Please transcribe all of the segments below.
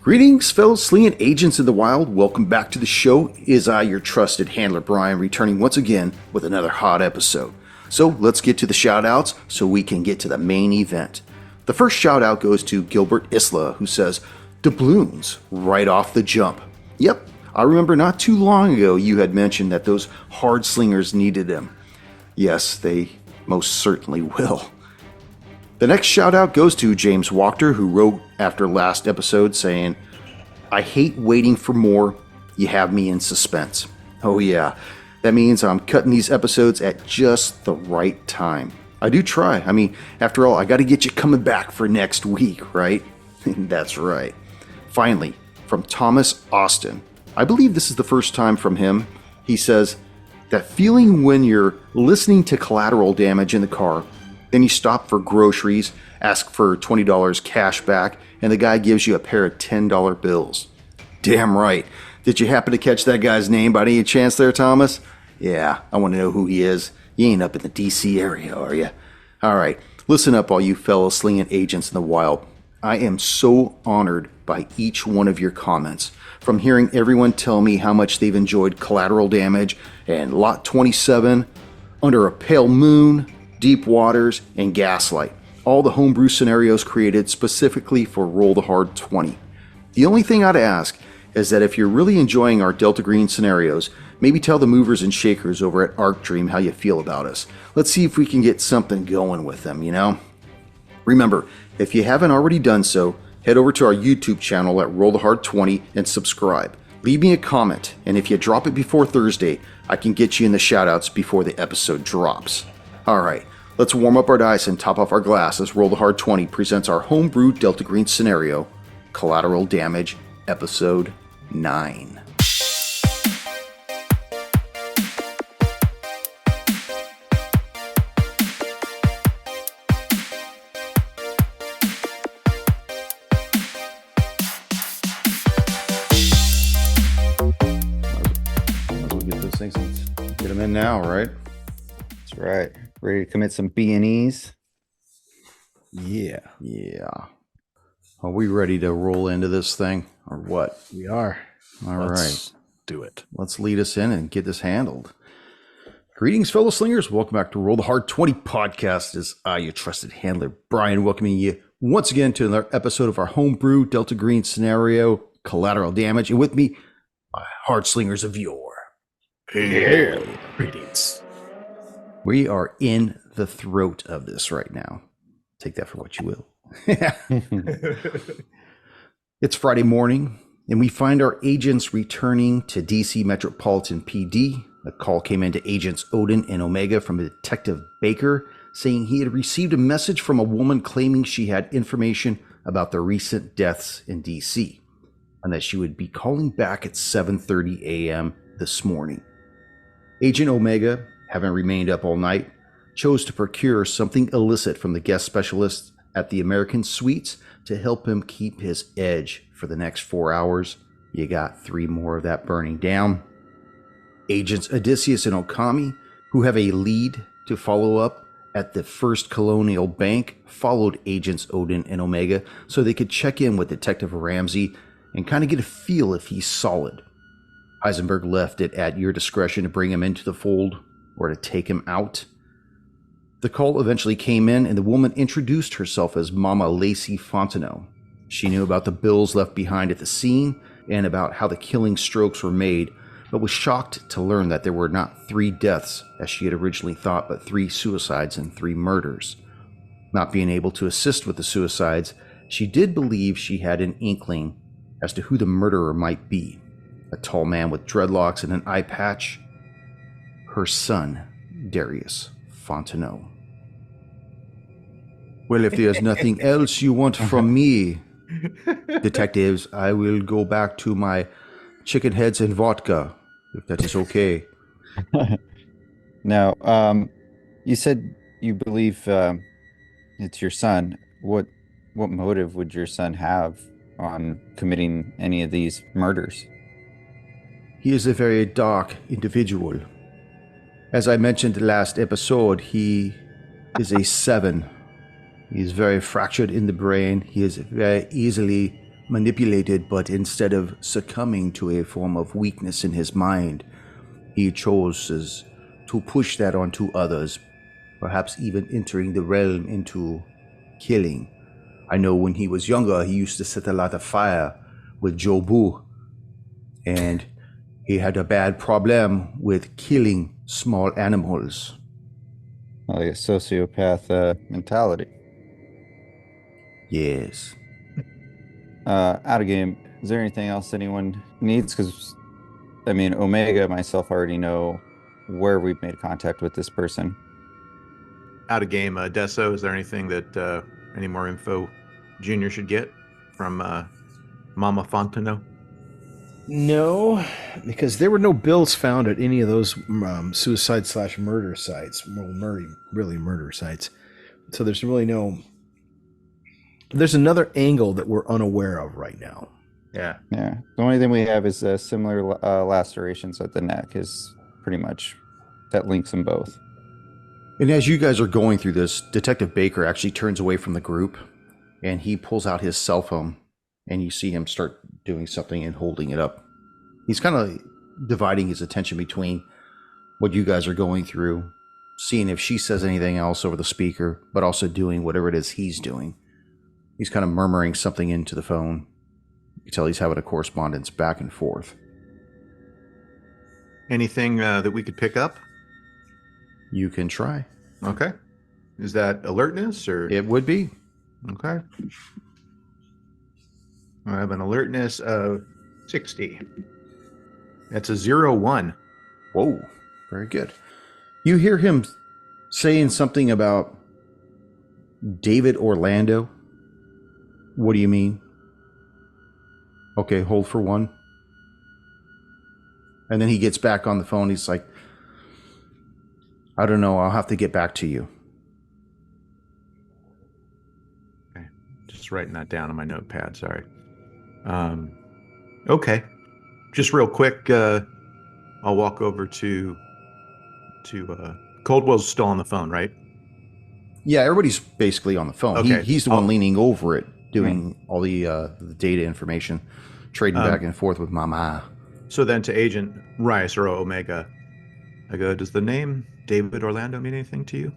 Greetings, fellow slinging agents in the wild. Welcome back to the show. Is I, your trusted handler, Brian, returning once again with another hot episode. So let's get to the shout-outs so we can get to the main event. The first shout-out goes to Gilbert Isla, who says, doubloons right off the jump. Yep, I remember not too long ago you had mentioned that those hard slingers needed them. Yes, they most certainly will. The next shout out goes to James Wachter, who wrote after last episode saying, I hate waiting for more. You have me in suspense. Oh yeah, that means I'm cutting these episodes at just the right time. I do try. I mean, after all, I got to get you coming back for next week, right? That's right. Finally, from Thomas Austin. I believe this is the first time from him. He says, that feeling when you're listening to Collateral Damage in the car, then you stop for groceries, ask for $20 cash back, and the guy gives you a pair of $10 bills. Damn right. Did you happen to catch that guy's name by any chance there, Thomas? Yeah, I want to know who he is. You ain't up in the D.C. area, are you? All right, listen up, all you fellow slinging agents in the wild. I am so honored by each one of your comments. From hearing everyone tell me how much they've enjoyed Collateral Damage and Lot 27, Under a Pale Moon, Deep Waters, and Gaslight, all the homebrew scenarios created specifically for Roll the Hard 20. The only thing I'd ask is that if you're really enjoying our Delta Green scenarios, maybe tell the movers and shakers over at Arc Dream how you feel about us. Let's see if we can get something going with them, you know? Remember, if you haven't already done so, head over to our YouTube channel at Roll the Hard 20 and subscribe. Leave me a comment, and if you drop it before Thursday, I can get you in the shoutouts before the episode drops. Alright, let's warm up our dice and top off our glass as Roll the Hard 20 presents our homebrew Delta Green scenario, Collateral Damage, Episode 9. Might as well get those things and get them in now, right? That's right. Ready to commit some B&Es? Yeah. Are we ready to roll into this thing, or what? We are. Let's do it. Let's lead us in and get this handled. Greetings, fellow slingers. Welcome back to Roll the Hard 20 podcast. As I, your trusted handler, Brian, welcoming you once again to another episode of our homebrew Delta Green scenario, Collateral Damage. And with me, my hard slingers of yore. Yeah. Greetings. We are in the throat of this right now. Take that for what you will. It's Friday morning, and we find our agents returning to DC Metropolitan PD. A call came into Agents Odin and Omega from Detective Baker, saying he had received a message from a woman claiming she had information about the recent deaths in DC, and that she would be calling back at 7:30 a.m. this morning. Agent Omega, having remained up all night, chose to procure something illicit from the guest specialist at the American Suites to help him keep his edge for the next 4 hours. You got 3 more of that burning down. Agents Odysseus and Okami, who have a lead to follow up at the First Colonial Bank, followed Agents Odin and Omega so they could check in with Detective Ramsey and kind of get a feel if he's solid. Heisenberg left it at your discretion to bring him into the fold or to take him out. The call eventually came in, and the woman introduced herself as Mama Lacey Fontenot. She knew about the bills left behind at the scene and about how the killing strokes were made, but was shocked to learn that there were not 3 deaths, as she had originally thought, but 3 suicides and 3 murders. Not being able to assist with the suicides, she did believe she had an inkling as to who the murderer might be. A tall man with dreadlocks and an eye patch. Her son, Darius Fontenot. Well, if there's nothing else you want from me, detectives, I will go back to my chicken heads and vodka, if that is okay. Now, you said you believe it's your son. What motive would your son have on committing any of these murders? He is a very dark individual. As I mentioned last episode, he is a 7. He is very fractured in the brain. He is very easily manipulated, but instead of succumbing to a form of weakness in his mind, he chose to push that onto others, perhaps even entering the realm into killing. I know when he was younger, he used to set a lot of fire with Jobu, and he had a bad problem with killing small animals. Like a sociopath mentality. Yes. Out of game, is there anything else anyone needs? Because, I mean, Omega and myself already know where we've made contact with this person. Out of game, Deso, is there anything that any more info Junior should get from Mama Fontano? No, because there were no bills found at any of those suicide/murder sites. Well, really murder sites. So there's really no. There's another angle that we're unaware of right now. Yeah. Yeah. The only thing we have is similar lacerations at the neck is pretty much that links them both. And as you guys are going through this, Detective Baker actually turns away from the group and he pulls out his cell phone and you see him start doing something and holding it up. He's kind of dividing his attention between what you guys are going through, seeing if she says anything else over the speaker, but also doing whatever it is he's doing. He's kind of murmuring something into the phone. You can tell he's having a correspondence back and forth. Anything that we could pick up? You can try. Okay. Is that alertness or? It would be. Okay. I have an alertness of 60. That's a 0-1. Whoa, very good. You hear him saying something about David Orlando. What do you mean? Okay, hold for one. And then he gets back on the phone. He's like, I don't know. I'll have to get back to you. Okay. Just writing that down on my notepad. Sorry. Okay. Just real quick, I'll walk over to Coldwell's still on the phone, right? Yeah, everybody's basically on the phone. Okay. He's the one leaning over it, doing all the data information, trading back and forth with Mama. So then to Agent Rice or Omega, I go, does the name David Orlando mean anything to you?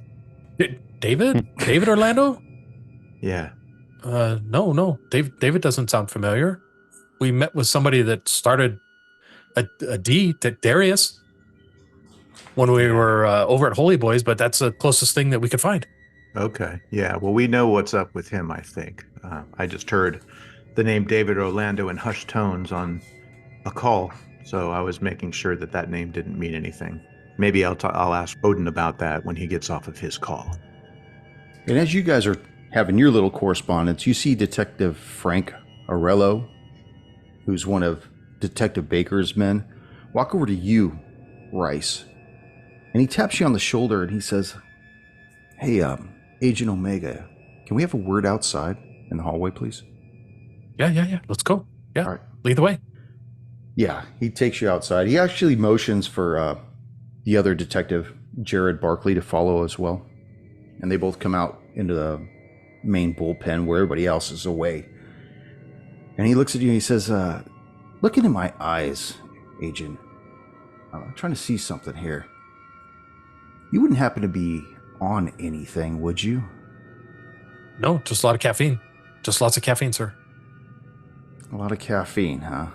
David? David Orlando? Yeah. No. David doesn't sound familiar. We met with somebody that started a D, Darius, when we were over at Holy Boys, but that's the closest thing that we could find. Okay. Yeah. Well, we know what's up with him, I think. I just heard the name David Orlando in hushed tones on a call, so I was making sure that that name didn't mean anything. Maybe I'll ask Odin about that when he gets off of his call. And as you guys are having your little correspondence, you see Detective Frank Arello, who's one of Detective Baker's men, walk over to you, Rice. And he taps you on the shoulder and he says, Hey, Agent Omega, can we have a word outside in the hallway, please? Yeah. Let's go. Yeah. All right. Lead the way. Yeah, he takes you outside. He actually motions for the other detective, Jared Barkley, to follow as well. And they both come out into the main bullpen where everybody else is away. And he looks at you and he says, look into my eyes, Agent. I'm trying to see something here. You wouldn't happen to be on anything, would you? No, just a lot of caffeine. Just lots of caffeine, sir. A lot of caffeine, huh?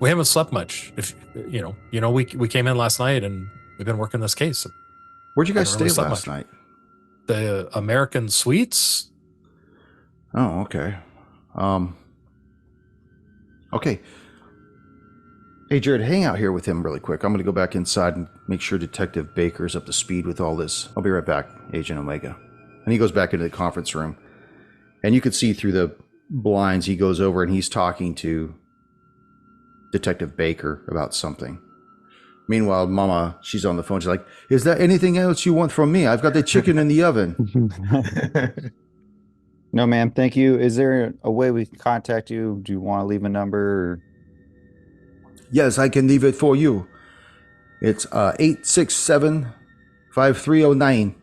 We haven't slept much. If we came in last night and we've been working this case. Where'd you guys Haven't stay really last slept night? The American Suites. Oh, okay. Okay. Hey, Jared, hang out here with him really quick. I'm going to go back inside and make sure Detective Baker's up to speed with all this. I'll be right back, Agent Omega. And he goes back into the conference room. And you can see through the blinds, he goes over and he's talking to Detective Baker about something. Meanwhile, Mama, she's on the phone. She's like, is there anything else you want from me? I've got the chicken in the oven. No, ma'am. Thank you. Is there a way we can contact you? Do you want to leave a number? Or... Yes, I can leave it for you. It's 867-5309.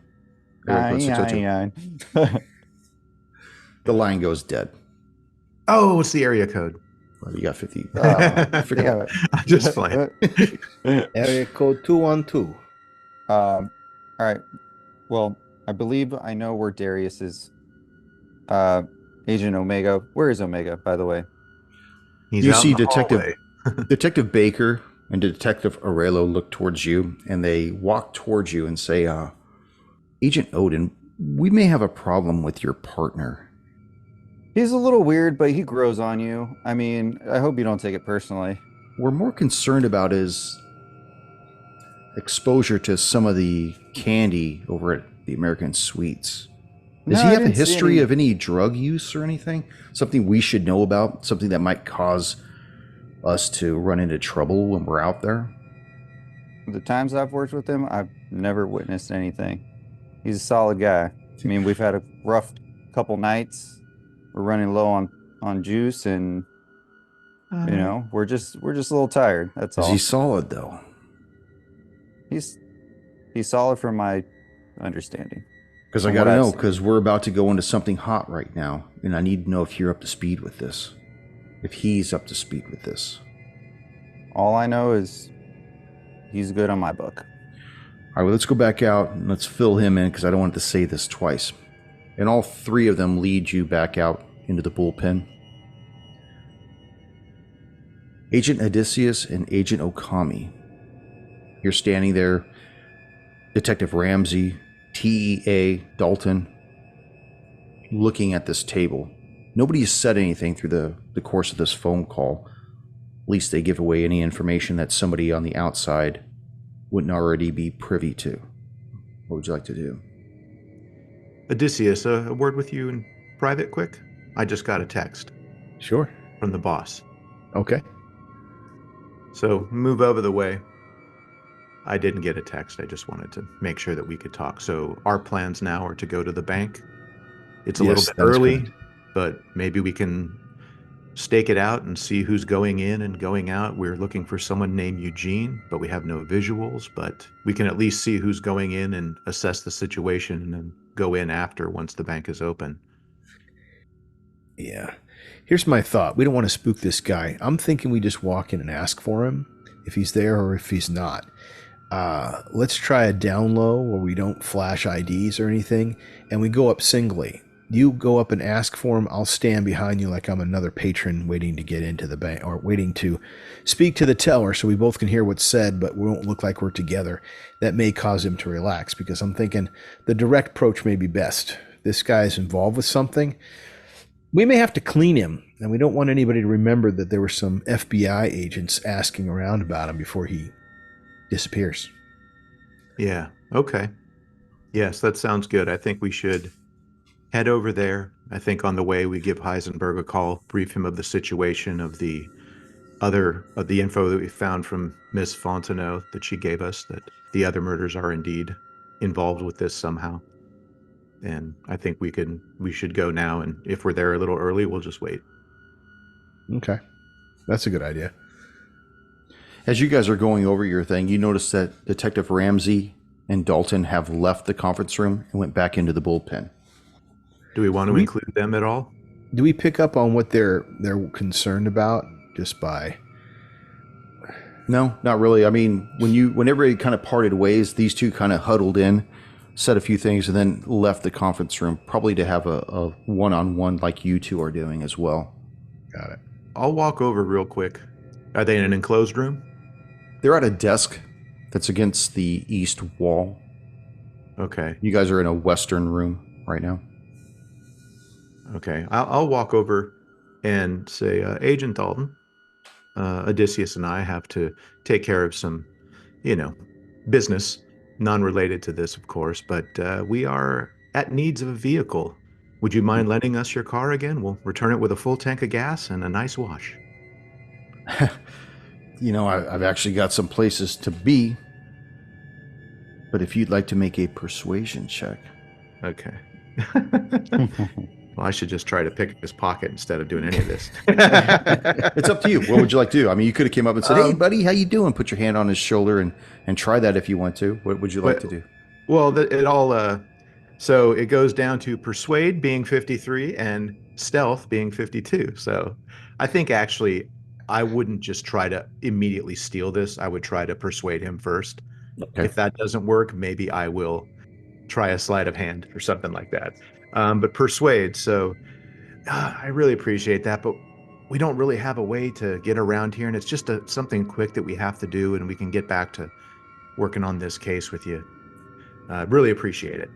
Aye. The line goes dead. Oh, what's the area code? Well, you got 50. Damn I'm just playing. Area code 212. All right. Well, I believe I know where Darius is. Agent Omega. Where is Omega, by the way? He's You out see in the hallway. Detective Baker and Detective Aurelio look towards you, and they walk towards you and say, Agent Odin, we may have a problem with your partner. He's a little weird, but he grows on you. I mean, I hope you don't take it personally. We're more concerned about his exposure to some of the candy over at the American Sweets. Does No, he I have a didn't see history any- of any drug use or anything? Something we should know about? Something that might cause us to run into trouble when we're out there? The times I've worked with him, I've never witnessed anything. He's a solid guy. I mean, we've had a rough couple nights. We're running low on juice, and we're just a little tired. That's Is all. he solid, though? He's solid from my understanding. Because I From got to what I've know, seen. because we're about to go into something hot right now, and I need to know if you're up to speed with this. If he's up to speed with this. All I know is he's good on my book. All right, well, let's go back out and let's fill him in because I don't want to say this twice. And all three of them lead you back out into the bullpen. Agent Odysseus and Agent Okami. You're standing there. Detective Ramsey, TEA, Dalton, looking at this table. Nobody has said anything through the course of this phone call. At least they give away any information that somebody on the outside wouldn't already be privy to. What would you like to do? Odysseus, a word with you in private, quick. I just got a text Sure. from the boss. Okay. So move over the way. I didn't get a text. I just wanted to make sure that we could talk. So our plans now are to go to the bank. It's a little Yes, bit that is early, correct. but maybe we can stake it out and see who's going in and going out. We're looking for someone named Eugene, but we have no visuals, but we can at least see who's going in and assess the situation and then go in after once the bank is open. Yeah. Here's my thought. We don't want to spook this guy. I'm thinking we just walk in and ask for him if he's there or if he's not. Let's try a down low where we don't flash IDs or anything, and we go up singly. You go up and ask for him. I'll stand behind you like I'm another patron waiting to get into the bank or waiting to speak to the teller so we both can hear what's said, but we won't look like we're together. That may cause him to relax because I'm thinking the direct approach may be best. This guy is involved with something. We may have to clean him, and we don't want anybody to remember that there were some FBI agents asking around about him before he disappears. Yeah. Okay. Yes, that sounds good. I think we should head over there. I think on the way we give Heisenberg a call, brief him of the situation, of the info that we found from Miss Fontenot that she gave us, that the other murders are indeed involved with this somehow. And I think we should go now, and if we're there a little early, we'll just wait. Okay. That's a good idea. As you guys are going over your thing, you notice that Detective Ramsey and Dalton have left the conference room and went back into the bullpen. Do we want to include them at all? Do we pick up on what they're concerned about just by? No, not really. I mean, when everybody kind of parted ways, these two kind of huddled in, said a few things, and then left the conference room, probably to have a one-on-one like you two are doing as well. Got it. I'll walk over real quick. Are they in an enclosed room? They're at a desk that's against the east wall. Okay. You guys are in a western room right now. Okay. I'll walk over and say, Agent Dalton, Odysseus and I have to take care of some, business, non-related to this, of course, but we are at needs of a vehicle. Would you mind lending us your car again? We'll return it with a full tank of gas and a nice wash. I've actually got some places to be, but if you'd like to make a persuasion check. Okay. Well, I should just try to pick his pocket instead of doing any of this. It's up to you. What would you like to do? I mean, you could have came up and said, "Hey, buddy, how you doing?" Put your hand on his shoulder and try that if you want to. What would you like to do? Well, so it goes down to persuade being 53 and stealth being 52. So I think actually I wouldn't just try to immediately steal this. I would try to persuade him first. Okay. If that doesn't work, maybe I will try a sleight of hand or something like that. But persuade. So I really appreciate that, but we don't really have a way to get around here, and it's just something quick that we have to do, and we can get back to working on this case with you. Really appreciate it.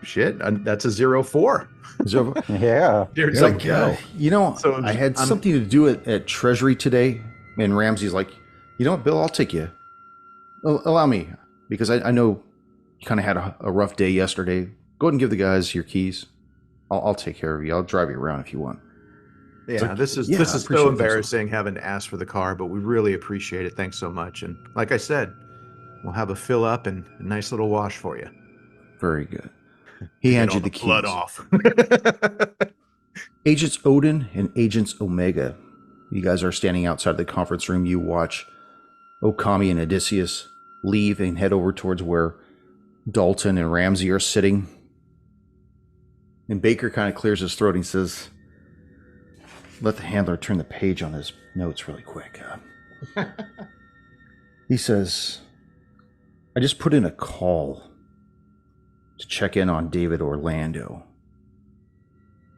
Shit, that's a 0-4. So, Yeah. There's Like, a so So I had I'm- something to do at Treasury today, and Ramsey's like, you know what, Bill, I'll take you. Allow me, because I know you kind of had a rough day yesterday. Go ahead and give the guys your keys. I'll take care of you. I'll drive you around if you want. Yeah, like, this is yeah, this I is appreciate so it. Thanks, embarrassing having to ask for the car, but we really appreciate it. Thanks so much. And like I said, we'll have a fill up and a nice little wash for you. Very good. He hands you the keys. Blood off. Agents Odin and Agents Omega. You guys are standing outside the conference room. You watch Okami and Odysseus leave and head over towards where Dalton and Ramsey are sitting. And Baker kind of clears his throat and says, let the handler turn the page on his notes really quick. He says, I just put in a call to check in on David Orlando.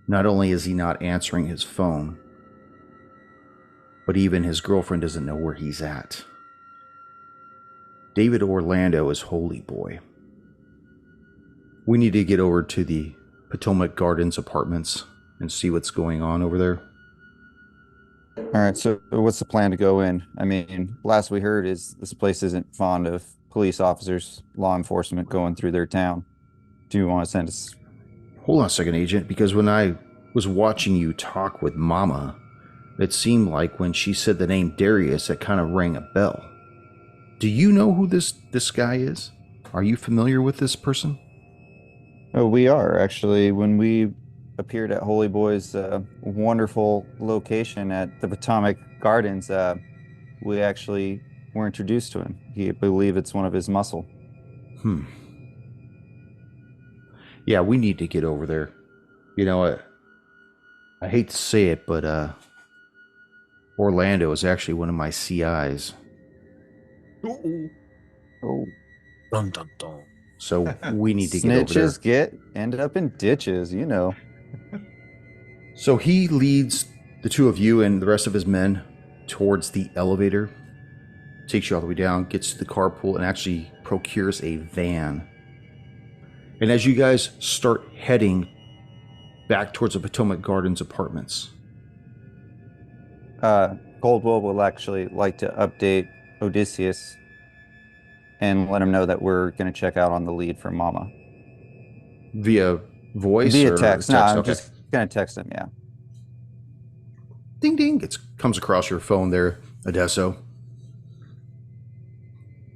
Not only is he not answering his phone, but even his girlfriend doesn't know where he's at. David Orlando is Holy Boy. We need to get over to the Potomac Gardens apartments and see what's going on over there. All right, so what's the plan to go in? I mean, last we heard is this place isn't fond of police officers, law enforcement going through their town. Do you want to send us? Hold on a second, Agent, because when I was watching you talk with Mama, it seemed like when she said the name Darius, it kind of rang a bell. Do you know who this guy is? Are you familiar with this person? Oh, we are actually. When we appeared at Holy Boy's wonderful location at the Potomac Gardens, we actually were introduced to him. I believe it's one of his muscle. Yeah, we need to get over there. You know, I hate to say it, but Orlando is actually one of my CIs. Oh, Dun, dun, dun. So we need to get over there. snitches ended up in ditches, you know. So he leads the two of you and the rest of his men towards the elevator, takes you all the way down, gets to the carpool, and actually procures a van. And as you guys start heading back towards the Potomac Gardens apartments, Coldwell will actually like to update Odysseus and let him know that we're going to check out on the lead for Mama. via voice Via or text. No, I'm Okay. just going to text him, yeah. Ding ding. It comes across your phone there, Odesso.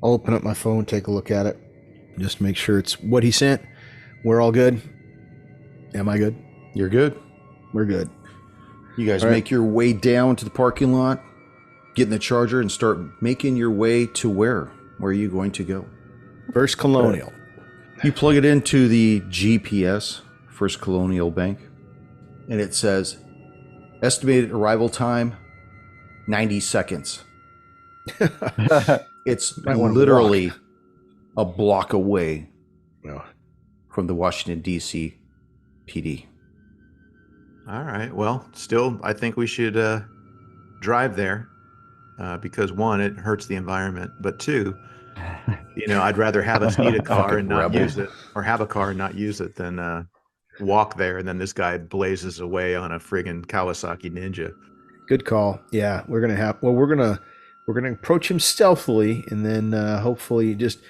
I'll open up my phone, take a look at it, just make sure it's what he sent. We're all good. Am I good? You're good. We're good. You guys All right. make your way down to the parking lot, get in the Charger, and start making your way to where? Where are you going to go? First Colonial. You plug it into the GPS, First Colonial Bank, and it says estimated arrival time 90 seconds. It's Might wanna literally a block away No. from the Washington, D.C. PD. All right. Well, still, I think we should drive there because one, it hurts the environment, but two, I'd rather have us need a car Fucking and not rebel. use it, or have a car and not use it, than walk there and then this guy blazes away on a friggin' Kawasaki Ninja. Good call. Yeah, we're gonna approach him stealthily, and then hopefully just.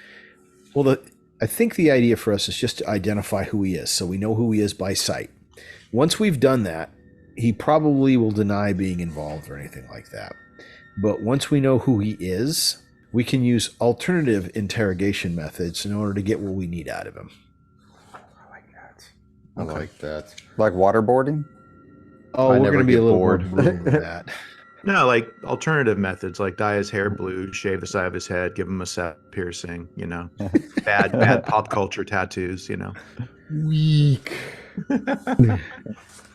I think the idea for us is just to identify who he is, so we know who he is by sight. Once we've done that, he probably will deny being involved or anything like that. But once we know who he is, we can use alternative interrogation methods in order to get what we need out of him. I like that. Like waterboarding? Oh, I we're never going to be get a little bored. more brutal than that. No, like alternative methods, like dye his hair blue, shave the side of his head, give him a set piercing, bad pop culture tattoos, Weak.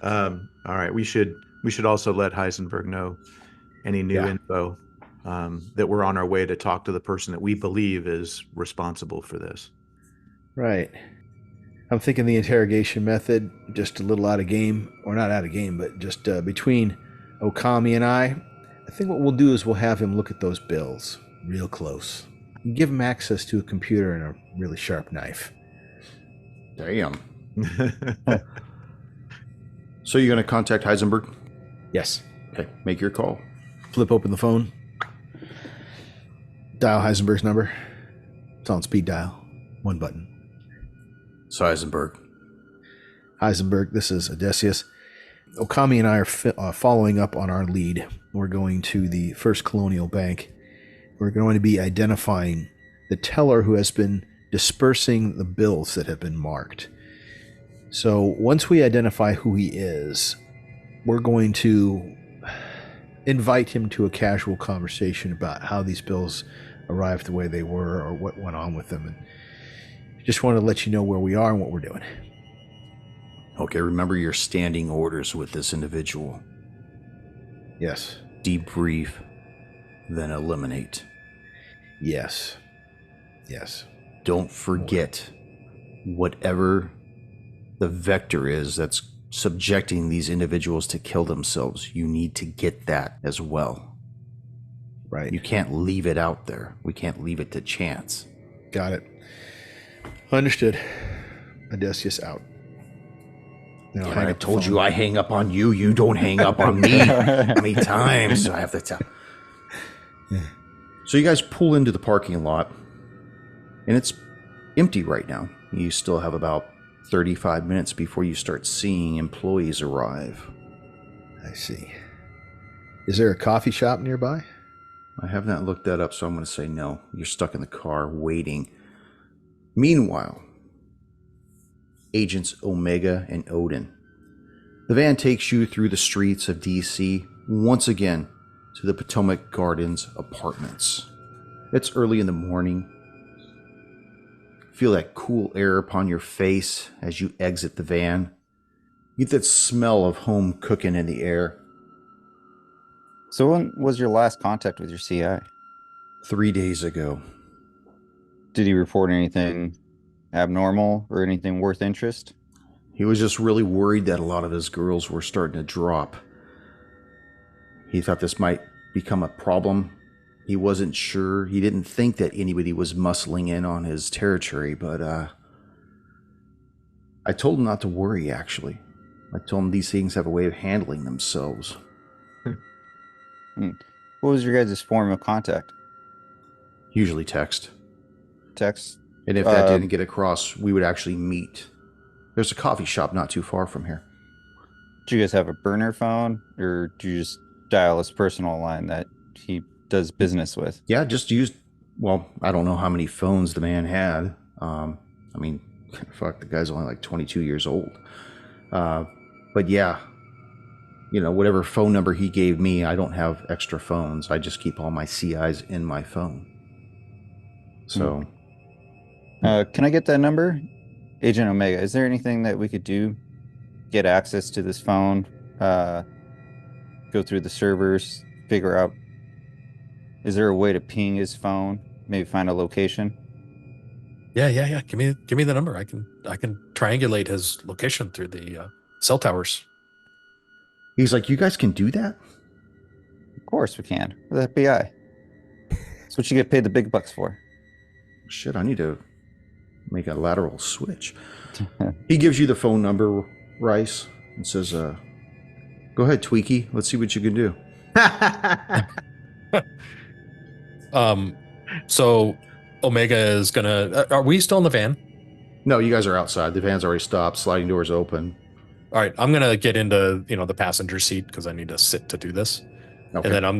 All right, we should also let Heisenberg know any new info that we're on our way to talk to the person that we believe is responsible for this. Right. I'm thinking the interrogation method, just a little out of game, or not out of game, but just between Okami and I think what we'll do is we'll have him look at those bills real close. Give him access to a computer and a really sharp knife. Damn. So you're going to contact Heisenberg? Yes. Okay, make your call. Flip open the phone. Dial Heisenberg's number. It's on speed dial. One button. It's Heisenberg. Heisenberg, this is Odysseus. Okami and I are following up on our lead. We're going to the First Colonial Bank. We're going to be identifying the teller who has been dispersing the bills that have been marked. So once we identify who he is, we're going to invite him to a casual conversation about how these bills arrived the way they were or what went on with them. And just want to let you know where we are and what we're doing. Okay, remember your standing orders with this individual. Yes. Debrief, then eliminate. Yes. Yes. Don't forget whatever the vector is that's subjecting these individuals to kill themselves. You need to get that as well. Right. You can't leave it out there. We can't leave it to chance. Got it. Understood. Odysseus out. I told you I hang up on you. You don't hang up on me. How many times do I have to tell? Yeah. So you guys pull into the parking lot, and it's empty right now. You still have about 35 minutes before you start seeing employees arrive. I see. Is there a coffee shop nearby? I have not looked that up, so I'm going to say no. You're stuck in the car waiting. Meanwhile, Agents Omega and Odin. The van takes you through the streets of DC, once again to the Potomac Gardens apartments. It's early in the morning. Feel that cool air upon your face as you exit the van. You get that smell of home cooking in the air. So when was your last contact with your CI? 3 days ago. Did he report anything abnormal or anything worth interest? He was just really worried that a lot of his girls were starting to drop. He thought this might become a problem. He wasn't sure. He didn't think that anybody was muscling in on his territory, but I told him not to worry, actually. I told him these things have a way of handling themselves. What was your guys' form of contact? Usually text. Text? And if that didn't get across, we would actually meet. There's a coffee shop not too far from here. Do you guys have a burner phone, or do you just dial his personal line that he does business with? Yeah, just used, well, I don't know how many phones the man had. I mean, fuck, the guy's only like 22 years old. But yeah, you know, whatever phone number he gave me, I don't have extra phones. I just keep all my CIs in my phone. So... can I get that number? Agent Omega, is there anything that we could do? Get access to this phone, go through the servers, figure out, is there a way to ping his phone? Maybe find a location? Yeah. Give me the number. I can triangulate his location through the cell towers. He's like, you guys can do that? Of course we can. We're the FBI. That's what you get paid the big bucks for. Shit, I need to make a lateral switch. He gives you the phone number, Rice, and says, go ahead, Tweaky. Let's see what you can do. So Omega is gonna, are we still in the van? No, you guys are outside. The van's already stopped. Sliding doors open. All right, I'm gonna get into, the passenger seat because I need to sit to do this. Okay. And then I'm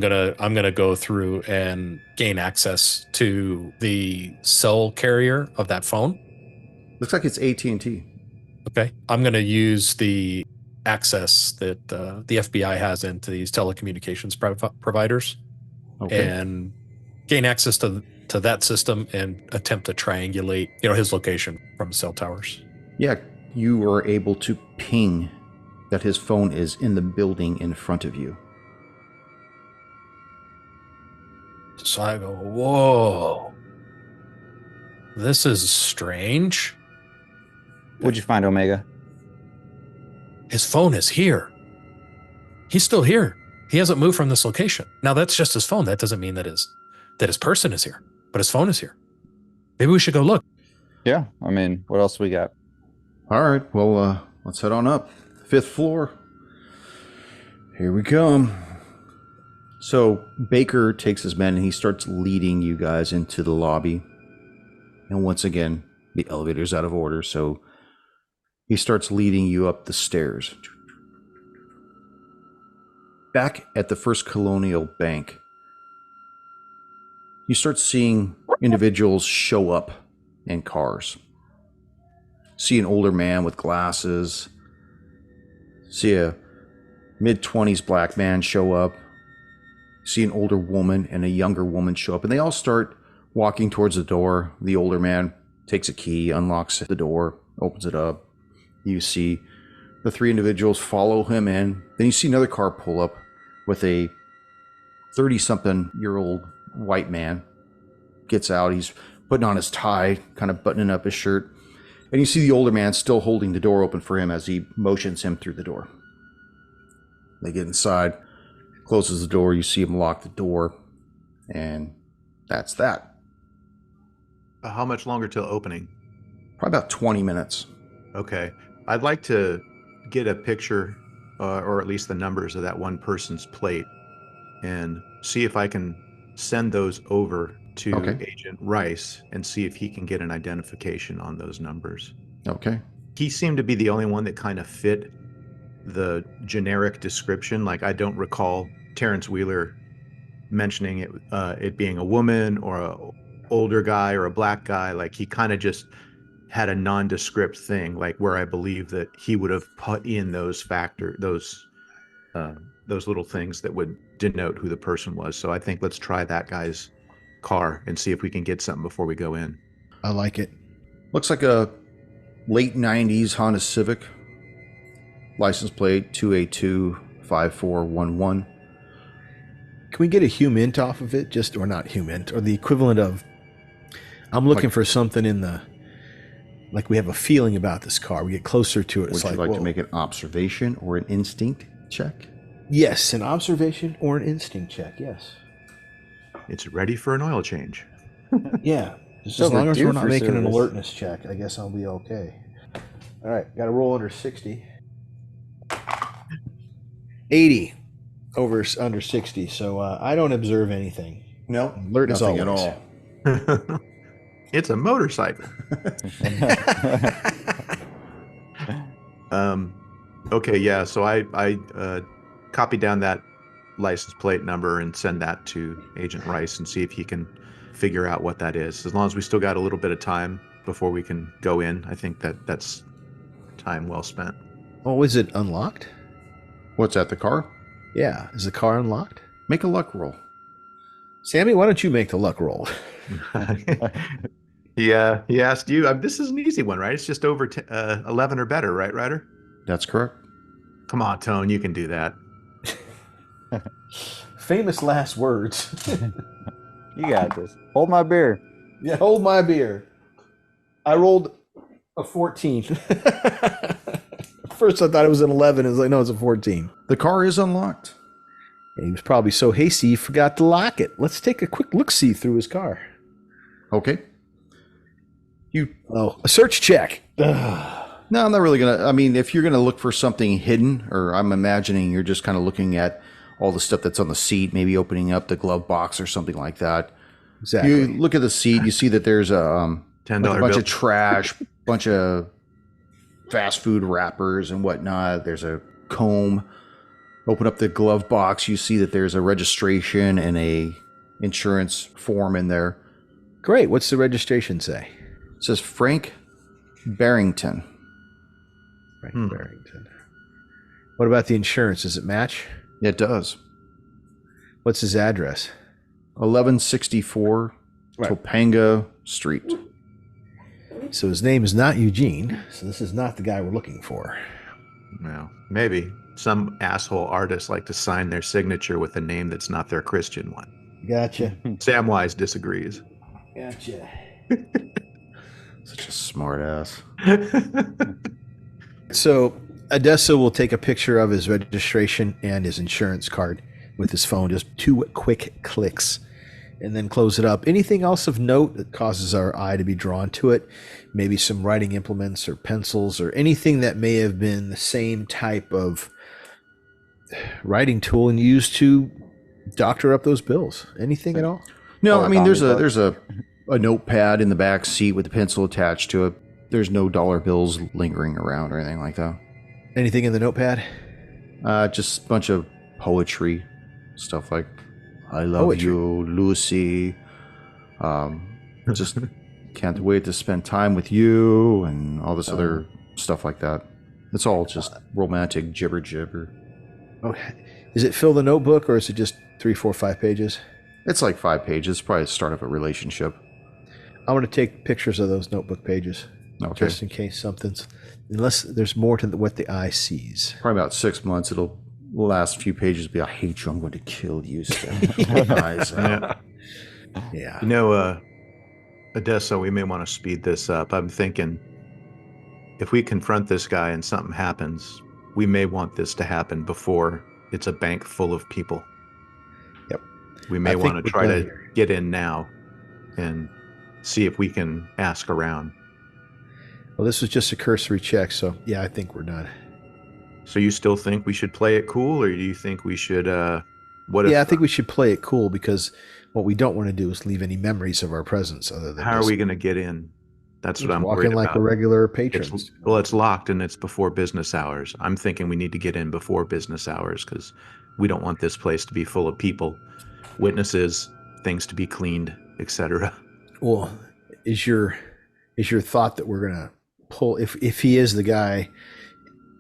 gonna go through and gain access to the cell carrier of that phone. Looks like it's AT&T. Okay, I'm gonna use the access that the FBI has into these telecommunications providers, Okay. and gain access to that system and attempt to triangulate, his location from cell towers. Yeah, you are able to ping that his phone is in the building in front of you. So I go, whoa. This is strange. What'd you find, Omega? His phone is here. He's still here. He hasn't moved from this location. Now that's just his phone. That doesn't mean that his person is here, but his phone is here. Maybe we should go look. Yeah, I mean, what else we got? All right, well, let's head on up. 5th floor. Here we come. So Baker takes his men and he starts leading you guys into the lobby. And once again, the elevator's out of order, so he starts leading you up the stairs. Back at the First Colonial Bank, you start seeing individuals show up in cars. See an older man with glasses. See a mid-20s black man show up. See an older woman and a younger woman show up, and they all start walking towards the door. The older man takes a key, unlocks the door, opens it up. You see the 3 individuals follow him in. Then you see another car pull up with a 30-something-year-old white man. Gets out. He's putting on his tie, kind of buttoning up his shirt. And you see the older man still holding the door open for him as he motions him through the door. They get inside, closes the door. You see him lock the door. And that's that. How much longer till opening? Probably about 20 minutes. Okay. I'd like to get a picture, or at least the numbers of that one person's plate, and see if I can send those over to Agent Rice and see if he can get an identification on those numbers. Okay. He seemed to be the only one that kind of fit the generic description. Like, I don't recall Terrence Wheeler mentioning it being a woman or a older guy or a black guy. Like, he kind of just had a nondescript thing, like where I believe that he would have put in those little things that would denote who the person was. So I think let's try that guy's car and see if we can get something before we go in. I like it. Looks like a late 90s Honda Civic. License plate 2825411. Can we get a hum-int off of it? Or not hum-int, or the equivalent of, I'm looking for something in the, like we have a feeling about this car. We get closer to it. Would you like to make an observation or an instinct check? Yes, an observation or an instinct check, yes. It's ready for an oil change. Yeah, just as long as we're not making an alertness check, I guess I'll be okay. All right, got to roll under 60. 80 under 60, so I don't observe anything. No, Alert as nothing always. at all. It's a motorcycle. Okay, yeah, so I copy down that license plate number and send that to Agent Rice and see if he can figure out what that is. As long as we still got a little bit of time before we can go in, I think that's time well spent. Oh, is it unlocked? What's that, the car? Yeah, is the car unlocked? Make a luck roll. Sammy, why don't you make the luck roll? Yeah, he asked you. This is an easy one, right? It's just over 11 or better, right, Ryder? That's correct. Come on, Tone, you can do that. Famous last words. You got this. Hold my beer. Yeah, hold my beer. I rolled a 14. First I thought it was an 11. It was like, no, it's a 14. The car is unlocked. And he was probably so hasty he forgot to lock it. Let's take a quick look-see through his car. Okay. A search check. No, I'm not really going to. I mean, if you're going to look for something hidden, or I'm imagining you're just kind of looking at all the stuff that's on the seat, maybe opening up the glove box or something like that. Exactly. You look at the seat, you see that there's a $10 bunch bill. of trash, bunch of fast food wrappers and whatnot. There's a comb. Open up the glove box, you see that there's a registration and a insurance form in there. Great. What's the registration say? It says Frank Barrington. Frank Barrington. What about the insurance? Does it match? It does. What's his address? 1164 Topanga Street. So his name is not Eugene. So this is not the guy we're looking for. Well, maybe some asshole artists like to sign their signature with a name that's not their Christian one. Gotcha. Samwise disagrees. Gotcha. Such a smart ass. So Odessa will take a picture of his registration and his insurance card with his phone, just 2 quick clicks, and then close it up. Anything else of note that causes our eye to be drawn to it? Maybe some writing implements or pencils or anything that may have been the same type of writing tool and used to doctor up those bills. Anything at all? No, Or I mean comic there's a notepad in the back seat with a pencil attached to it. There's no dollar bills lingering around or anything like that. Anything in the notepad? Just a bunch of poetry, stuff like "I love Poetry. you, Lucy." Just can't wait to spend time with you, and all this other stuff like that. It's all just romantic jibber. Oh, is it fill the notebook or is it just 3, 4, 5 pages? It's like 5 pages, probably the start of a relationship. I want to take pictures of those notebook pages. Okay. Just in case something's, unless there's more to what the eye sees. Probably about 6 months. It'll last few pages be, "I hate you. I'm going to kill you." Keep my eyes out. Yeah. You know, Odessa, we may want to speed this up. I'm thinking if we confront this guy and something happens, we may want this to happen before it's a bank full of people. Yep. We may I want think to we're try done to here. get in now and see if we can ask around. Well, this was just a cursory check, so yeah, I think we're done. So you still think we should play it cool, or do you think we should, what if, Yeah, I think we should play it cool because what we don't want to do is leave any memories of our presence other than how are just we going to get in? That's what I'm walk worried in like about. a regular patron. It's locked and it's before business hours. I'm thinking we need to get in before business hours because we don't want this place to be full of people, witnesses, things to be cleaned, etc. Well, is your thought that we're gonna pull if he is the guy,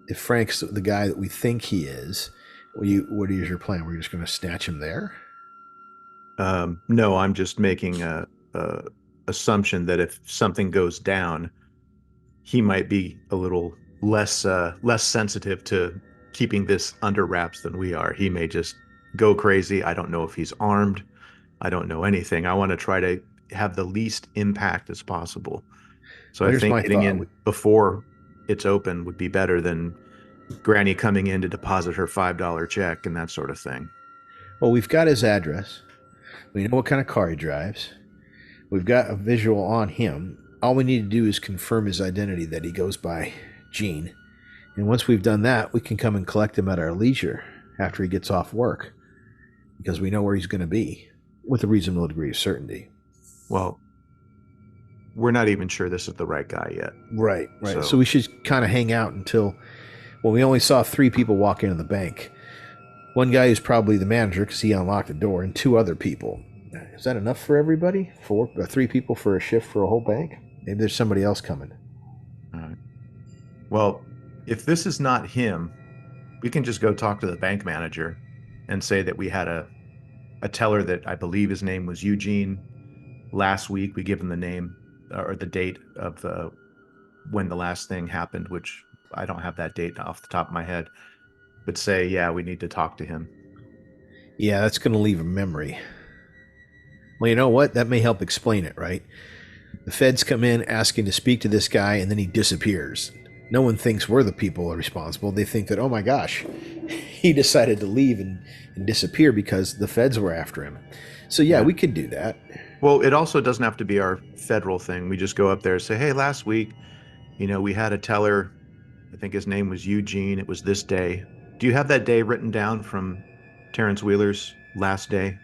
if Frank's the guy that we think he is? What is your plan? We're just gonna snatch him there? No, I'm just making a assumption that if something goes down, he might be a little less sensitive to keeping this under wraps than we are. He may just go crazy. I don't know if he's armed. I don't know anything. I want to try to have the least impact as possible. So Well, I here's think my getting thought. in before it's open would be better than Granny coming in to deposit her $5 check and that sort of thing. Well, we've got his address. We know what kind of car he drives. We've got a visual on him. All we need to do is confirm his identity, that he goes by Gene. And once we've done that, we can come and collect him at our leisure after he gets off work, because we know where he's going to be with a reasonable degree of certainty. Well, we're not even sure this is the right guy yet. Right. So- So we should kind of hang out until, well, we only saw 3 people walk into the bank. One guy who's probably the manager because he unlocked the door, and 2 other people. Is that enough for everybody? 3 people for a shift for a whole bank? Maybe there's somebody else coming. All right. Well, if this is not him, we can just go talk to the bank manager and say that we had a teller that I believe his name was Eugene. Last week, we give him the name or the date of when the last thing happened, which I don't have that date off the top of my head. But say, yeah, we need to talk to him. Yeah, that's going to leave a memory. Well, you know what? That may help explain it, right? The feds come in asking to speak to this guy, and then he disappears. No one thinks we're the people responsible. They think that, oh my gosh, he decided to leave and disappear because the feds were after him. So yeah, we could do that. Well, it also doesn't have to be our federal thing. We just go up there and say, hey, last week, we had a teller. I think his name was Eugene. It was this day. Do you have that day written down from Terrence Wheeler's last day?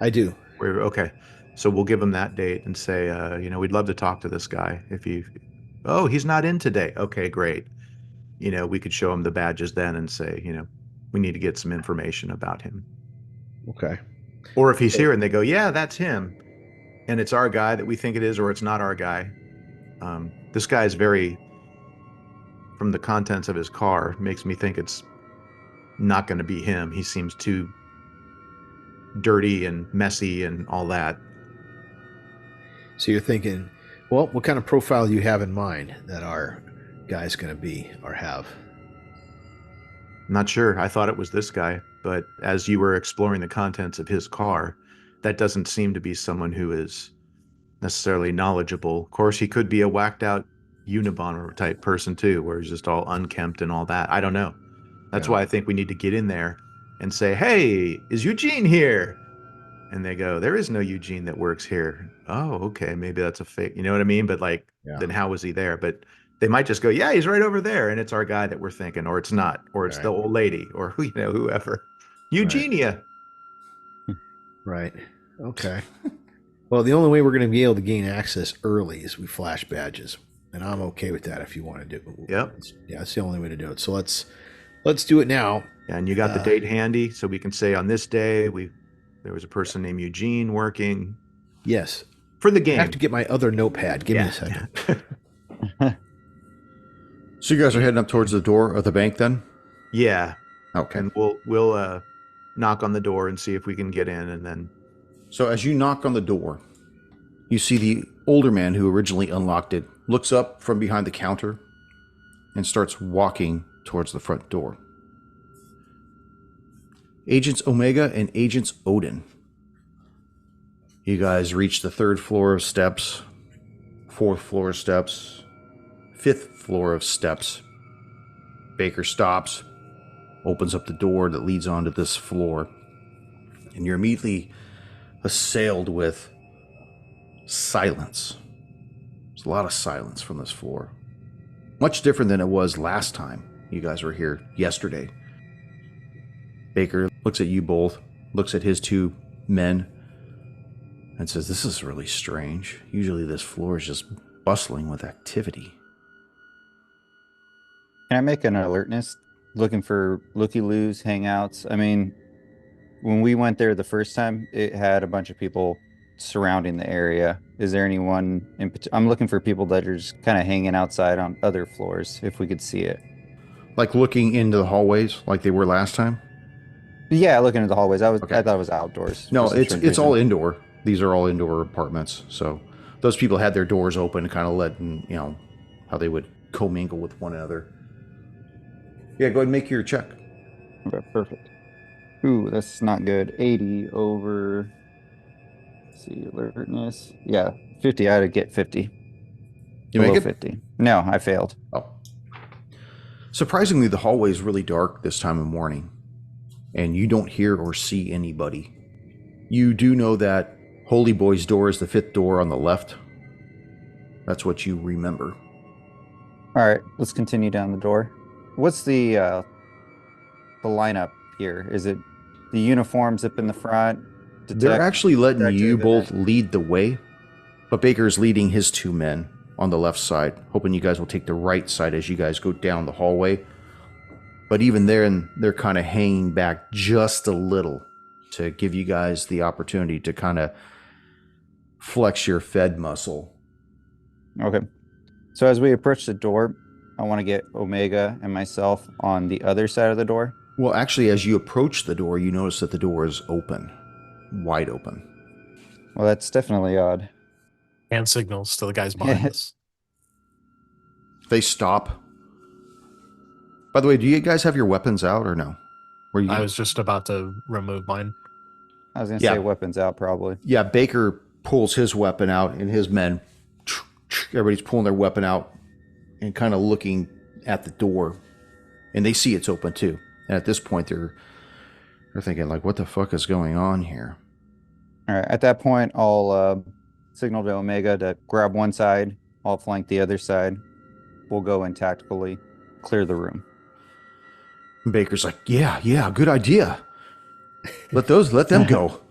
I do. Okay. So we'll give him that date and say, we'd love to talk to this guy. Oh, he's not in today. Okay, great. We could show him the badges then and say, we need to get some information about him. Okay. Or if he's here and they go, yeah, that's him, and it's our guy that we think it is, or it's not our guy. This guy is from the contents of his car, makes me think it's not going to be him. He seems too dirty and messy and all that. So you're thinking, Well, what kind of profile do you have in mind that our guy's going to be or have? I'm not sure. I thought it was this guy, but as you were exploring the contents of his car, that doesn't seem to be someone who is necessarily knowledgeable. Of course, he could be a whacked out Unabomber type person too, where he's just all unkempt and all that. I don't know. That's Yeah. why I think we need to get in there and say, "Hey, is Eugene here?" And they go, "There is no Eugene that works here." Oh, okay, maybe that's a fake. You know what I mean? But like, Yeah. then how was he there? But they might just go, "Yeah, he's right over there," and it's our guy that we're thinking, or it's not, or it's Right. the old lady, or whoever. Eugenia. Right. Okay. Well, the only way we're going to be able to gain access early is we flash badges, and I'm okay with that if you want to do it. Yep. Yeah, that's the only way to do it. So let's do it now. And you got the date handy, so we can say on this day there was a person named Eugene working Yes. for the I game. have to get my other notepad. Give me a second. So you guys are heading up towards the door of the bank then? Yeah, Okay. and we'll knock on the door and see if we can get in, and then So as you knock on the door, you see the older man who originally unlocked it looks up from behind the counter and starts walking towards the front door. Agents Omega and Agents Odin. You guys reach the 3rd floor of steps, 4th floor of steps, 5th floor of steps. Baker stops, opens up the door that leads onto this floor, and you're immediately assailed with silence. There's a lot of silence from this floor. Much different than it was last time you guys were here yesterday. Baker looks at you both, looks at his 2 men, and says, "This is really strange. Usually this floor is just bustling with activity." Can I make an alertness looking for looky-loos, hangouts? I mean, when we went there the first time, it had a bunch of people surrounding the area. Is there anyone in particular? I'm looking for people that are just kind of hanging outside on other floors, if we could see it. Like looking into the hallways like they were last time? Yeah, looking at the hallways. Okay. I thought it was outdoors. No, for some strange it's all reason. indoor. These are all indoor apartments. So those people had their doors open, kind of letting, how they would commingle with one another. Yeah, go ahead and make your check. Okay, perfect. Ooh, that's not good. 80 over. Let's see, alertness. Yeah, 50. I had to get 50. You Below make it? 50. No, I failed. Oh. Surprisingly, the hallway is really dark this time of morning, and you don't hear or see anybody. You do know that Holy Boy's door is the 5th door on the left. That's what you remember. All right, let's continue down the door. What's the lineup here? Is it the uniforms up in the front? They're actually letting you detective, both lead the way, but Baker's leading his 2 men on the left side, hoping you guys will take the right side as you guys go down the hallway. But even there, they're kind of hanging back just a little to give you guys the opportunity to kind of flex your Fed muscle. Okay. So as we approach the door, I want to get Omega and myself on the other side of the door. Well, actually, as you approach the door, you notice that the door is open, wide open. Well, that's definitely odd. Hand signals to the guys behind us. They stop. By the way, do you guys have your weapons out or no? I was just about to remove mine. I was going to Yeah. say weapons out, probably. Yeah, Baker pulls his weapon out, and his men, everybody's pulling their weapon out and kind of looking at the door, and they see it's open too. And at this point, they're thinking like, "What the fuck is going on here?" All right. At that point, I'll signal to Omega to grab one side. I'll flank the other side. We'll go in tactically, clear the room. And Baker's like, "Yeah, good idea. Let them go."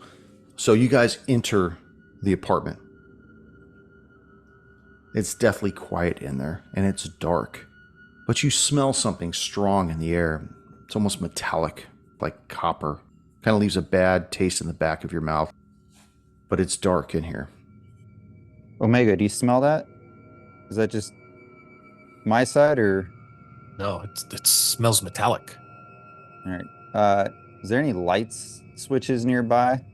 So you guys enter the apartment. It's deathly quiet in there, and it's dark. But you smell something strong in the air. It's almost metallic, like copper. Kind of leaves a bad taste in the back of your mouth. But it's dark in here. Omega, do you smell that? Is that just my side or? No, it smells metallic. All right. Is there any lights switches nearby?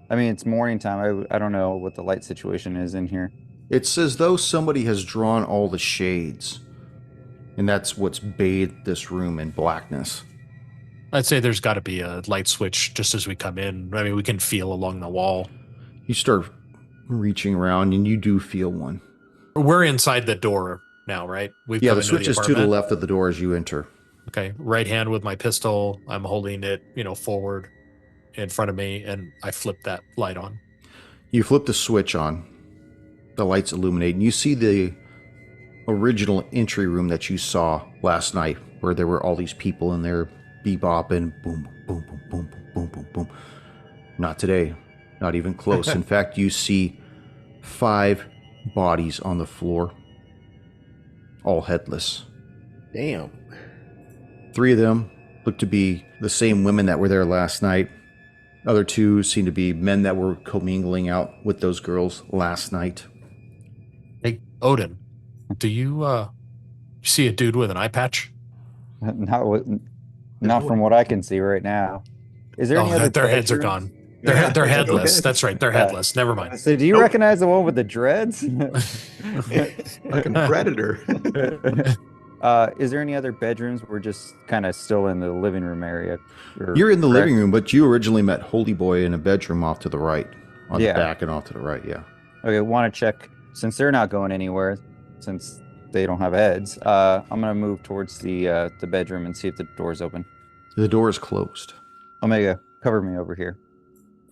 I mean, it's morning time. I don't know what the light situation is in here. It's as though somebody has drawn all the shades, and that's what's bathed this room in blackness. I'd say there's got to be a light switch just as we come in. I mean, we can feel along the wall. You start reaching around, and you do feel one. We're inside the door now, right? We've Yeah, come the into switch is to the apartment. left of the door as you enter. Okay, right hand with my pistol. I'm holding it, forward in front of me, and I flip that light on. You flip the switch on. The lights illuminate, and you see the original entry room that you saw last night, where there were all these people in there bebopping, boom, boom, boom, boom, boom, boom, boom, boom. Not today. Not even close. In fact, you see 5 bodies on the floor, all headless. Damn. 3 of them look to be the same women that were there last night. Other 2 seem to be men that were commingling out with those girls last night. Hey, Odin, do you see a dude with an eye patch? Not from what I can see right now. Is there any other their heads are bedrooms? gone. They're no headless. heads. That's right. They're headless. Never mind. So do you recognize the one with the dreads? Fucking predator. Is there any other bedrooms? We're just kind of still in the living room area. You're in the correct? living room, but you originally met Holy Boy in a bedroom off to the right. On Yeah. the back and off to the right, yeah. Okay, want to check, since they're not going anywhere, since they don't have heads, I'm going to move towards the bedroom and see if the door's open. The door is closed. Omega, cover me over here.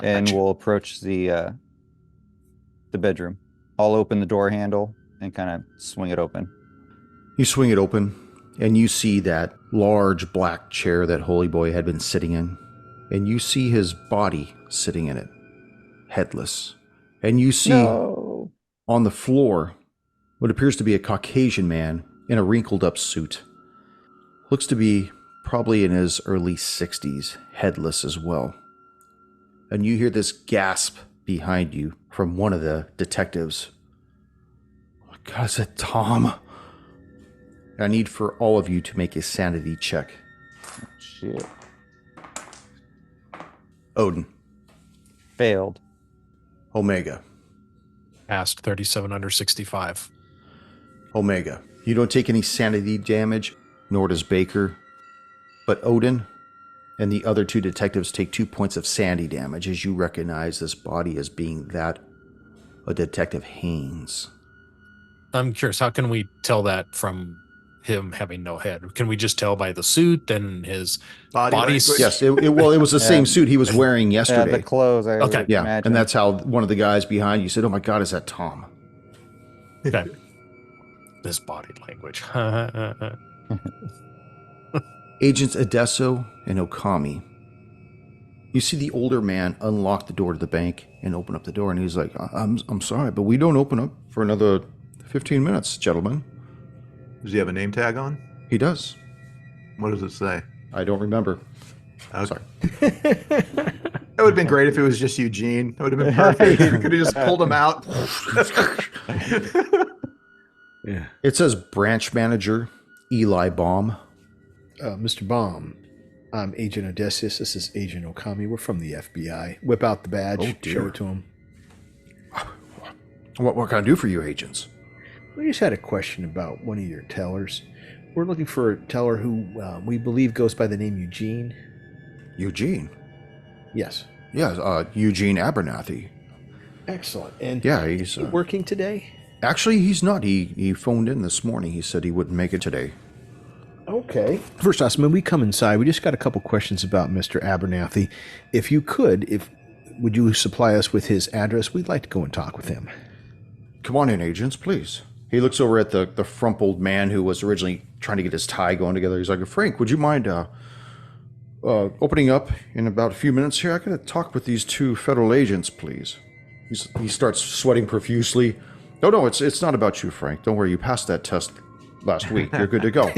And Gotcha. we'll approach the bedroom. I'll open the door handle and kind of swing it open. You swing it open, and you see that large black chair that Holy Boy had been sitting in. And you see his body sitting in it, headless. And you see on the floor what appears to be a Caucasian man in a wrinkled up suit. Looks to be probably in his early 60s, headless as well. And you hear this gasp behind you from one of the detectives. Oh my God, is that Tom? I need for all of you to make a sanity check. Shit. Odin. Failed. Omega. Passed 37 under 65. Omega. You don't take any sanity damage, nor does Baker. But Odin and the other 2 detectives take 2 points of sanity damage as you recognize this body as being that of Detective Haynes. I'm curious, how can we tell that from him having no head? Can we just tell by the suit and his body? language? Yes, it was the same suit he was wearing Yeah, yesterday. the clothes, I Okay. would Yeah, imagine. and that's how one of the guys behind you said, "Oh my God, is that Tom?" Okay. This body language. Agents Adesso and Okami. You see the older man unlock the door to the bank and open up the door, and he's like, I'm sorry, but we don't open up for another 15 minutes, gentlemen." Does he have a name tag on? He does. What does it say? I don't remember. Okay. Sorry. That would have been great if it was just Eugene. That would have been perfect. You could have just pulled him out. Yeah. It says branch manager Eli Baum. Mr. Baum, I'm Agent Odysseus. This is Agent Okami. We're from the FBI. Whip out the badge. Oh, dear. Show it to him. What can I do for you, agents? We just had a question about one of your tellers. We're looking for a teller who we believe goes by the name Eugene. Eugene. Yes. Yeah, Eugene Abernathy. Excellent. And Yeah, he's he working today? actually he's not. He phoned in this morning. He said he wouldn't make it today. Okay. First off, when we come inside, we just got a couple questions about Mr. Abernathy. If you could, would you supply us with his address? We'd like to go and talk with him. Come on in, agents, please. He looks over at the frumpled man who was originally trying to get his tie going together. He's like, "Frank, would you mind opening up in about a few minutes here? I got to talk with these 2 federal agents, please." He starts sweating profusely. No, it's not about you, Frank. Don't worry, you passed that test last week. You're good to go.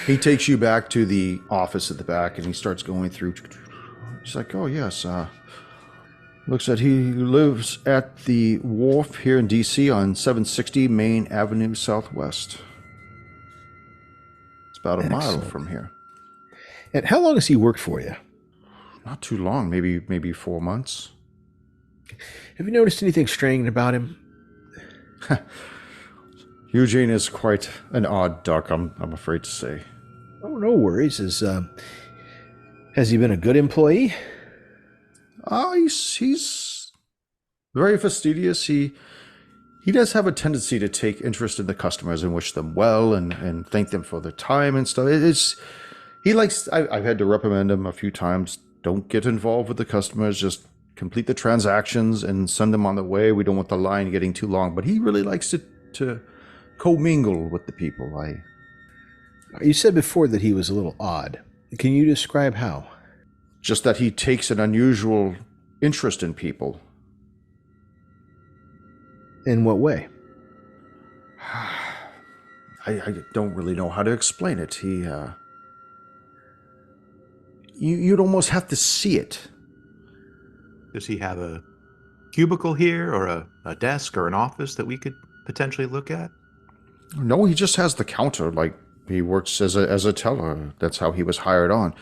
He takes you back to the office at the back, and he starts going through. He's like, "Oh, yes. Looks like he lives at the wharf here in D.C. on 760 Main Avenue Southwest. It's about a mile Excellent. from here. And how long has he worked for you? Not too long, maybe 4 months." Have you noticed anything strange about him? Eugene is quite an odd duck, I'm afraid to say. Oh, no worries. Has he been a good employee? He's very fastidious. He does have a tendency to take interest in the customers and wish them well and thank them for their time and stuff. I've had to reprimand him a few times. Don't get involved with the customers. Just complete the transactions and send them on their way. We don't want the line getting too long. But he really likes to commingle with the people. You said before that he was a little odd. Can you describe how? Just that he takes an unusual interest in people. In what way? I don't really know how to explain it. You'd almost have to see it. Does he have a cubicle here or a desk or an office that we could potentially look at? No, he just has the counter. Like, he works as a teller. That's how he was hired on.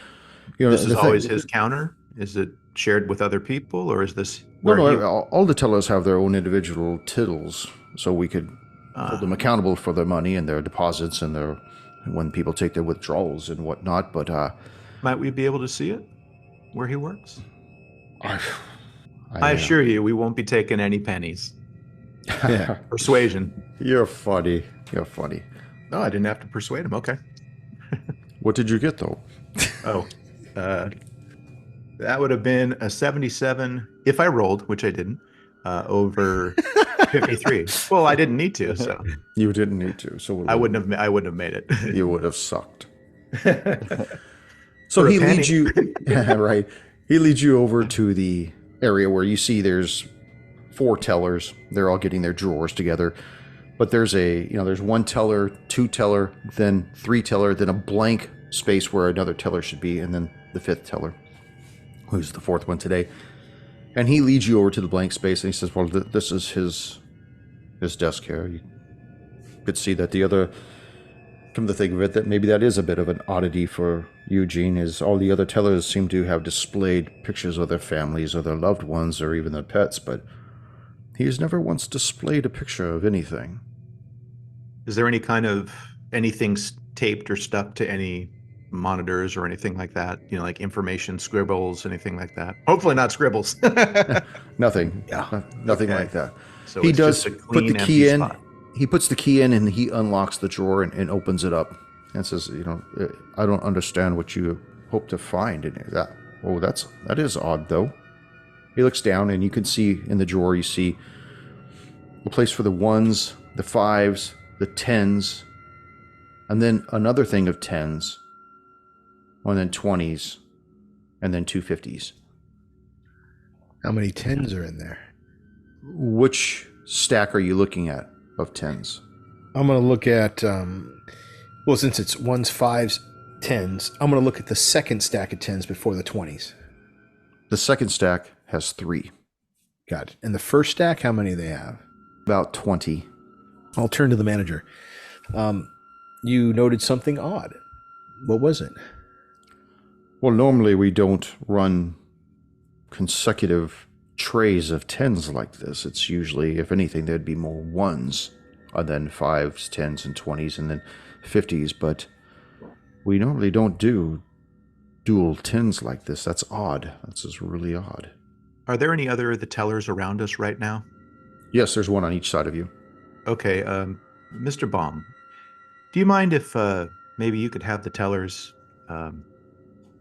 This is always his counter? Is it shared with other people, or is this where all the tellers have their own individual tills, so we could hold them accountable for their money and their deposits and when people take their withdrawals and whatnot. But might we be able to see it where he works? I assure you, we won't be taking any pennies. Yeah. Persuasion. You're funny. No, I didn't have to persuade him. Okay. What did you get though? That would have been a 77 if I rolled, which I didn't, over 53. Well, I didn't need to, so You didn't need to, so I wouldn't have made it. You would have sucked. So he leads you, right? He leads you over to the area where you see there's 4 tellers. They're all getting their drawers together. But there's there's 1 teller, 2 teller, then 3 teller, then a blank space where another teller should be, and then the 5th teller, who's the 4th one today. And he leads you over to the blank space, and he says, well, this is his desk here. You could see that the other, come to think of it, that maybe that is a bit of an oddity for Eugene, is all the other tellers seem to have displayed pictures of their families or their loved ones or even their pets, but he has never once displayed a picture of anything. Is there anything taped or stuck to any monitors or anything like that? Like information scribbles, anything like that? Hopefully not scribbles. Nothing. Yeah. Nothing like that. So he it's does just a put clean, the key in. spot. He puts the key in and he unlocks the drawer and opens it up and says, I don't understand what you hope to find in it. That is odd though. He looks down and you can see in the drawer, you see a place for the 1s, the 5s, the 10s, and then another thing of 10s, and then 20s, and then 2 50s. How many 10s are in there? Which stack are you looking at of 10s? I'm going to look at, since it's 1s, 5s, 10s, I'm going to look at the second stack of 10s before the 20s. The second stack has 3. Got it. And the first stack, how many do they have? About 20. I'll turn to the manager. You noted something odd. What was it? Well, normally we don't run consecutive trays of 10s like this. It's usually, if anything, there'd be more 1s, and then 5s, 10s, and 20s, and then 50s, but we normally don't do dual 10s like this. That's odd. That's just really odd. Are there any other of the tellers around us right now? Yes, there's one on each side of you. Okay, Mr. Baum, do you mind if maybe you could have the tellers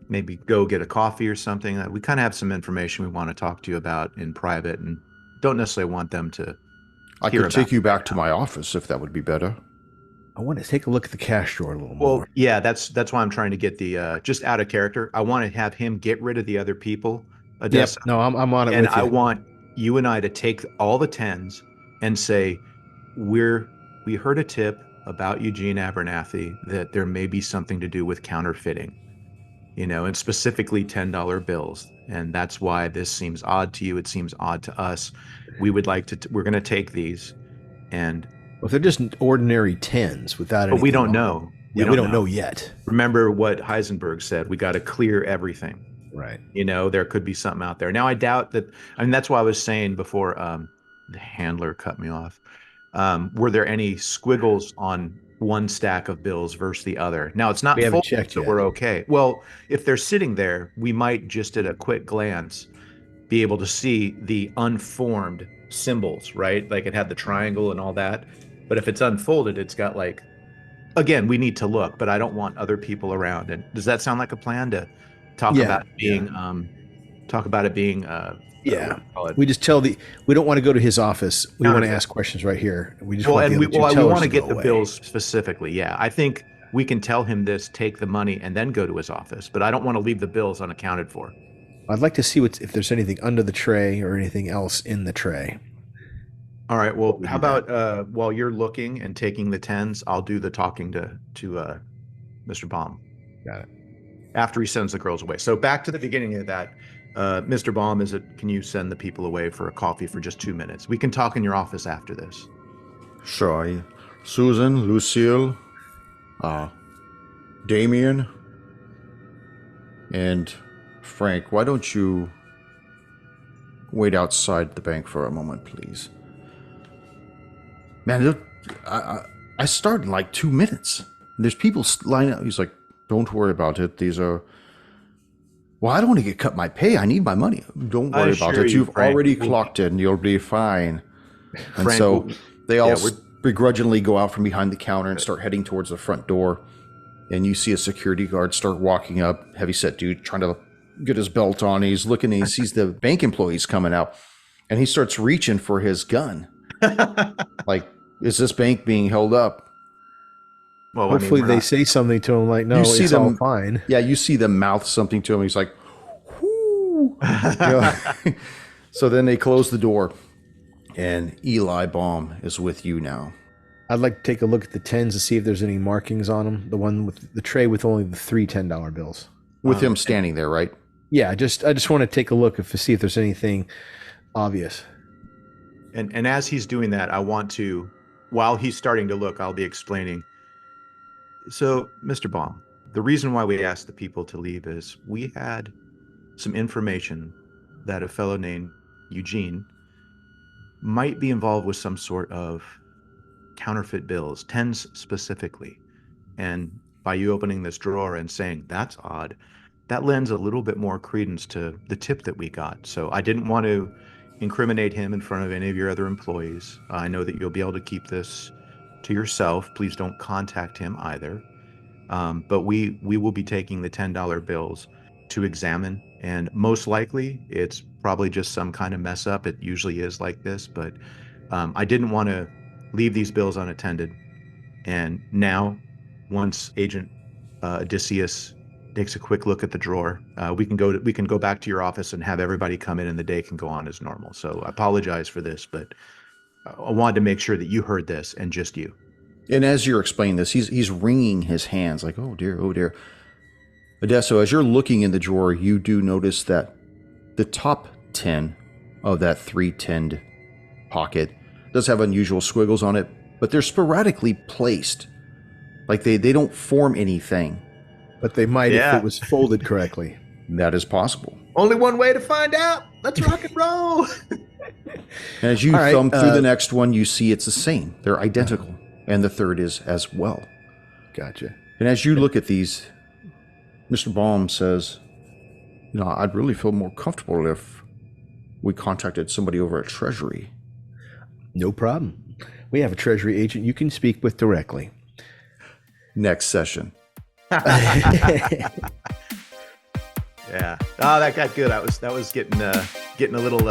maybe go get a coffee or something? We kind of have some information we want to talk to you about in private and don't necessarily want them to I could take you back to my office if that would be better. I want to take a look at the cash drawer a little more. Well, yeah, that's why I'm trying to get the just out of character. I want to have him get rid of the other people. Yep. No, I'm on it and with you. I want you and I to take all the 10s and say, we heard a tip about Eugene Abernathy that there may be something to do with counterfeiting, and specifically $10 bills. And that's why this seems odd to you. It seems odd to us. We would like to, we're going to take these and. Well, if they're just ordinary 10s without But we don't on, know. We don't know yet. Remember what Heisenberg said. We got to clear everything. Right. You know, there could be something out there. Now, I doubt that. I mean, that's why I was saying before the handler cut me off. Were there any squiggles on one stack of bills versus the other? Now, it's not We haven't full, checked so yet. we're okay. Well, if they're sitting there, we might just at a quick glance be able to see the unformed symbols, right? Like it had the triangle and all that. But if it's unfolded, it's got like, again, we need to look, but I don't want other people around. And does that sound like a plan to talk Yeah. about it being, talk about it being, Yeah. what do you call it? We just we don't want to go to his office. We want to Counterfeit. ask questions right here. We just Well, want and the we, other two well, we tellers want to to go get the away. bills specifically. Yeah. I think we can tell him this, take the money, and then go to his office, but I don't want to leave the bills unaccounted for. I'd like to see if there's anything under the tray or anything else in the tray. All right. Well, we how do about while you're looking and taking the tens, I'll do the talking to Mr. Baum. Got it. After he sends the girls away. So back to the beginning of that, Mr. Baum, can you send the people away for a coffee for just 2 minutes? We can talk in your office after this. Sure. Susan, Lucille, Damien, and Frank, why don't you wait outside the bank for a moment, please? Man, I start in like 2 minutes. There's people lining up. He's like, don't worry about it. These are... Well, I don't want to get cut my pay. I need my money. Don't worry about assure it. you, You've Frank, already we'll- clocked it and you'll be fine. And Frank, so we'll- they all yeah, we're- begrudgingly go out from behind the counter and start heading towards the front door. And you see a security guard start walking up, heavyset dude, trying to get his belt on. He's looking and he sees the bank employees coming out. And he starts reaching for his gun. Like, is this bank being held up? Well, Hopefully we're they not- say something to him like, no, You see it's all them- fine. Yeah, you see them mouth something to him. He's like, whoo. You know? So then they close the door. And Eli Baum is with you now. I'd like to take a look at the tens to see if there's any markings on them. The one with the tray with only the three $10 bills. With him standing there, right? Yeah, I just want to take a look to see if there's anything obvious. And as he's doing that, I want to, while he's starting to look, I'll be explaining. So, Mr. Baum, the reason why we asked the people to leave is we had some information that a fellow named Eugene might be involved with some sort of counterfeit bills, tens specifically. And by you opening this drawer and saying, that's odd, that lends a little bit more credence to the tip that we got. So I didn't want to incriminate him in front of any of your other employees. I know that you'll be able to keep this to yourself. Please don't contact him either. But we will be taking the $10 bills to examine, and most likely it's probably just some kind of mess up. It usually is like this, but I didn't want to leave these bills unattended. And now, once Agent Odysseus takes a quick look at the drawer, we can go back to your office and have everybody come in, and the day can go on as normal. So I apologize for this, but I wanted to make sure that you heard this, and just you. And as you're explaining this, he's wringing his hands like, oh dear, oh dear. Odesso, as you're looking in the drawer, you do notice that the top 10 of that 310 pocket does have unusual squiggles on it, but they're sporadically placed. Like they don't form anything. But they might if Yeah. it was folded correctly. That is possible. Only one way to find out. Let's rock and roll. And as you All right, thumb through the next one, you see it's the same. They're identical. And the third is as well. Gotcha. And as you look at these, Mr. Baum says, you know, I'd really feel more comfortable if we contacted somebody over at Treasury. No problem. We have a treasury agent you can speak with directly. Next session. Yeah. Oh, that got good. That was getting a little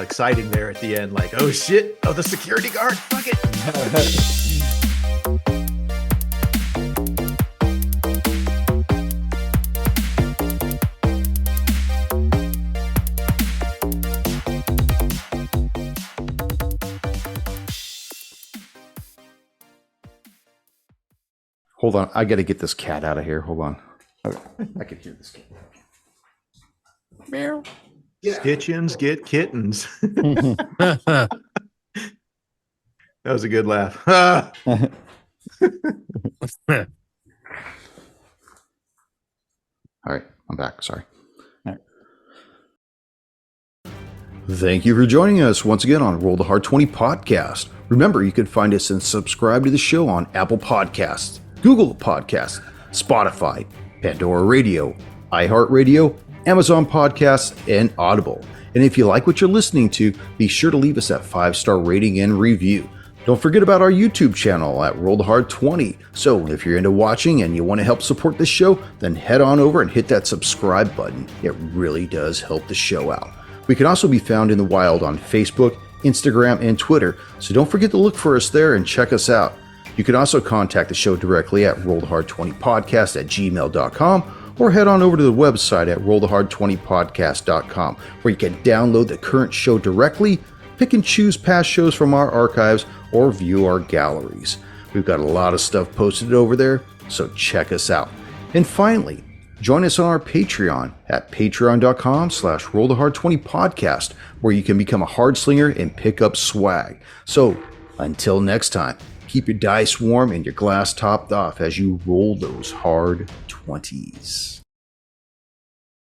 exciting there at the end. Like, oh shit! Oh, the security guard. Fuck it. Hold on. I got to get this cat out of here. Hold on. I can hear this cat. Meow. Stitchins get kittens. That was a good laugh. All right. I'm back. Sorry. Thank you for joining us once again on Roll the Hard 20 podcast. Remember, you can find us and subscribe to the show on Apple Podcasts, Google Podcasts, Spotify, Pandora Radio, iHeart Radio, Amazon Podcasts, and Audible. And if you like what you're listening to, be sure to leave us that 5-star rating and review. Don't forget about our YouTube channel at Roll the Hard 20. So if you're into watching and you want to help support this show, then head on over and hit that subscribe button. It really does help the show out. We can also be found in the wild on Facebook, Instagram, and Twitter, so don't forget to look for us there and check us out. You can also contact the show directly at rollthehard20podcast@gmail.com or head on over to the website at rollthehard20podcast.com, where you can download the current show directly, pick and choose past shows from our archives, or view our galleries. We've got a lot of stuff posted over there, so check us out. And finally, join us on our Patreon at patreon.com/rollthehard20podcast, where you can become a hard slinger and pick up swag. So until next time, keep your dice warm and your glass topped off as you roll those hard 20s.